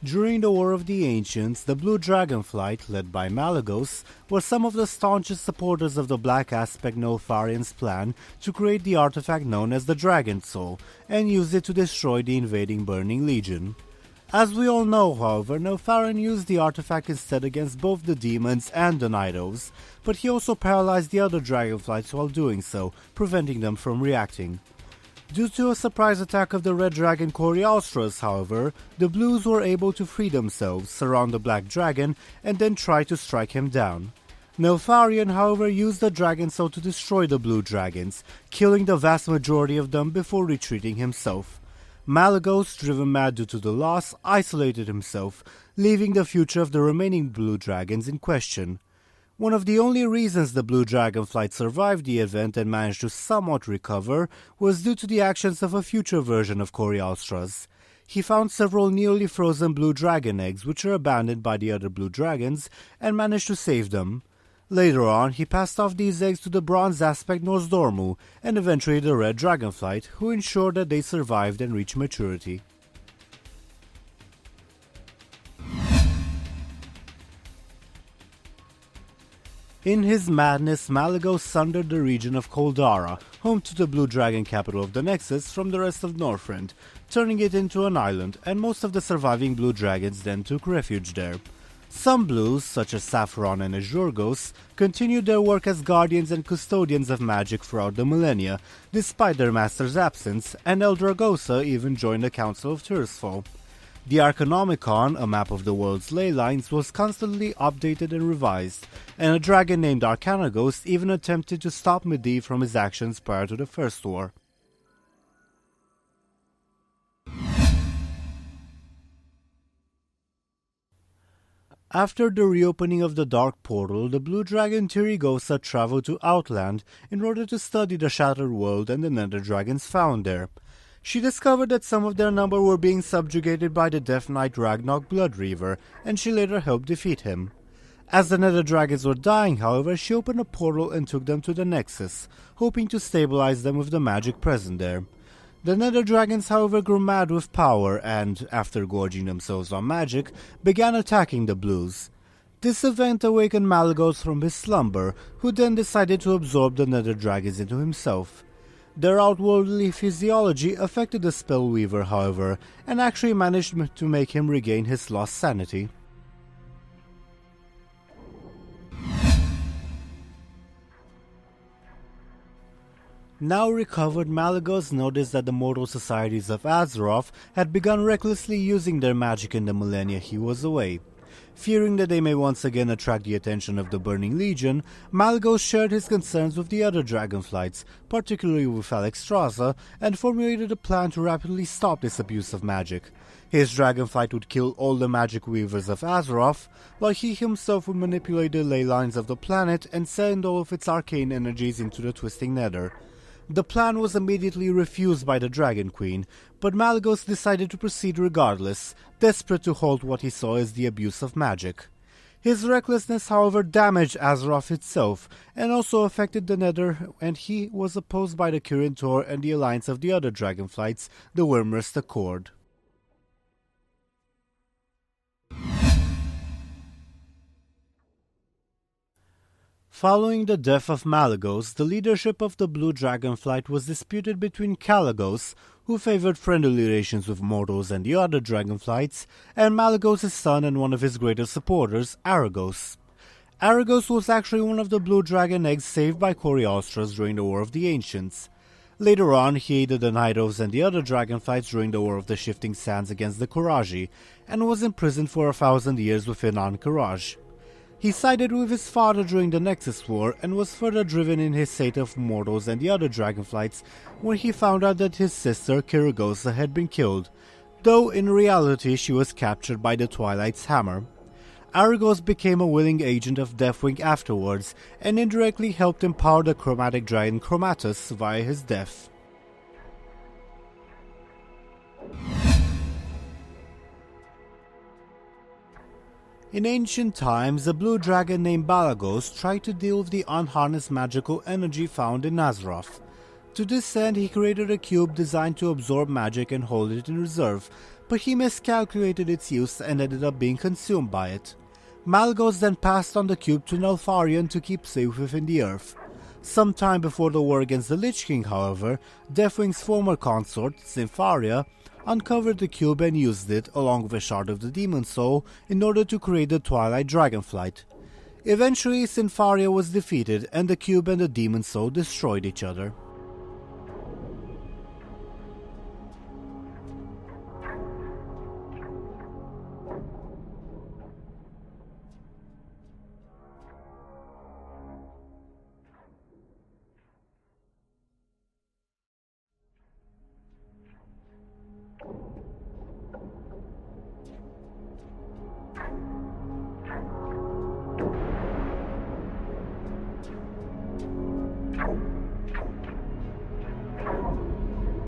During the War of the Ancients, the Blue Dragonflight, led by Malygos, were some of the staunchest supporters of the Black Aspect Neltharian's plan to create the artifact known as the Dragon Soul, and use it to destroy the invading Burning Legion. As we all know, however, Neltharion used the artifact instead against both the demons and the Nidos, but he also paralyzed the other Dragonflights while doing so, preventing them from reacting. Due to a surprise attack of the Red Dragon Corialstras, however, the Blues were able to free themselves, surround the Black Dragon, and then try to strike him down. Neltharion, however, used the Dragon Soul to destroy the Blue Dragons, killing the vast majority of them before retreating himself. Malygos, driven mad due to the loss, isolated himself, leaving the future of the remaining Blue Dragons in question. One of the only reasons the Blue Dragonflight survived the event and managed to somewhat recover was due to the actions of a future version of Corialstras. He found several nearly frozen blue dragon eggs which were abandoned by the other blue dragons and managed to save them. Later on, he passed off these eggs to the Bronze Aspect Nozdormu and eventually the Red Dragonflight, who ensured that they survived and reached maturity. In his madness, Malygos sundered the region of Koldara, home to the Blue Dragon capital of the Nexus, from the rest of Northrend, turning it into an island, and most of the surviving Blue Dragons then took refuge there. Some Blues, such as Sapphiron and Arygos, continued their work as guardians and custodians of magic throughout the millennia, despite their master's absence, and Eldragosa even joined the Council of Tirsfall. The Arcanomicon, a map of the world's ley lines, was constantly updated and revised, and a dragon named Arygos even attempted to stop Medivh from his actions prior to the First War. After the reopening of the Dark Portal, the Blue Dragon Tyrigosa traveled to Outland in order to study the Shattered World and the Nether Dragons found there. She discovered that some of their number were being subjugated by the Death Knight Ragnarok Bloodreaver, and she later helped defeat him. As the Nether Dragons were dying, however, she opened a portal and took them to the Nexus, hoping to stabilize them with the magic present there. The Nether Dragons, however, grew mad with power and, after gorging themselves on magic, began attacking the Blues. This event awakened Malygos from his slumber, who then decided to absorb the Nether Dragons into himself. Their outworldly physiology affected the Spellweaver, however, and actually managed to make him regain his lost sanity. Now recovered, Malygos noticed that the mortal societies of Azeroth had begun recklessly using their magic in the millennia he was away. Fearing that they may once again attract the attention of the Burning Legion, Malygos shared his concerns with the other Dragonflights, particularly with Alexstrasza, and formulated a plan to rapidly stop this abuse of magic. His Dragonflight would kill all the magic weavers of Azeroth, while he himself would manipulate the ley lines of the planet and send all of its arcane energies into the Twisting Nether. The plan was immediately refused by the Dragon Queen, but Malygos decided to proceed regardless, desperate to halt what he saw as the abuse of magic. His recklessness, however, damaged Azeroth itself, and also affected the Nether, and he was opposed by the Kirin Tor and the alliance of the other Dragonflights, the Wyrmrest Accord. Following the death of Malygos, the leadership of the Blue Dragonflight was disputed between Balacgos, who favored friendly relations with mortals and the other Dragonflights, and Malygos' son and one of his greatest supporters, Arygos. Arygos was actually one of the Blue Dragon eggs saved by Corialstras during the War of the Ancients. Later on, he aided the Nidos and the other Dragonflights during the War of the Shifting Sands against the Qiraji, and was imprisoned for 1,000 years within Ahn'Qiraj. He sided with his father during the Nexus War and was further driven in his hate of mortals and the other Dragonflights when he found out that his sister Kirigosa had been killed, though in reality she was captured by the Twilight's Hammer. Arygos became a willing agent of Deathwing afterwards and indirectly helped empower the chromatic dragon Chromatus via his death. In ancient times, a blue dragon named Balacgos tried to deal with the unharnessed magical energy found in Azeroth. To this end, he created a cube designed to absorb magic and hold it in reserve, but he miscalculated its use and ended up being consumed by it. Malygos then passed on the cube to Neltharion to keep safe within the earth. Sometime before the war against the Lich King, however, Deathwing's former consort, Sympharia, uncovered the cube and used it, along with a shard of the Demon Soul, in order to create the Twilight Dragonflight. Eventually, Sympharia was defeated and the cube and the Demon Soul destroyed each other.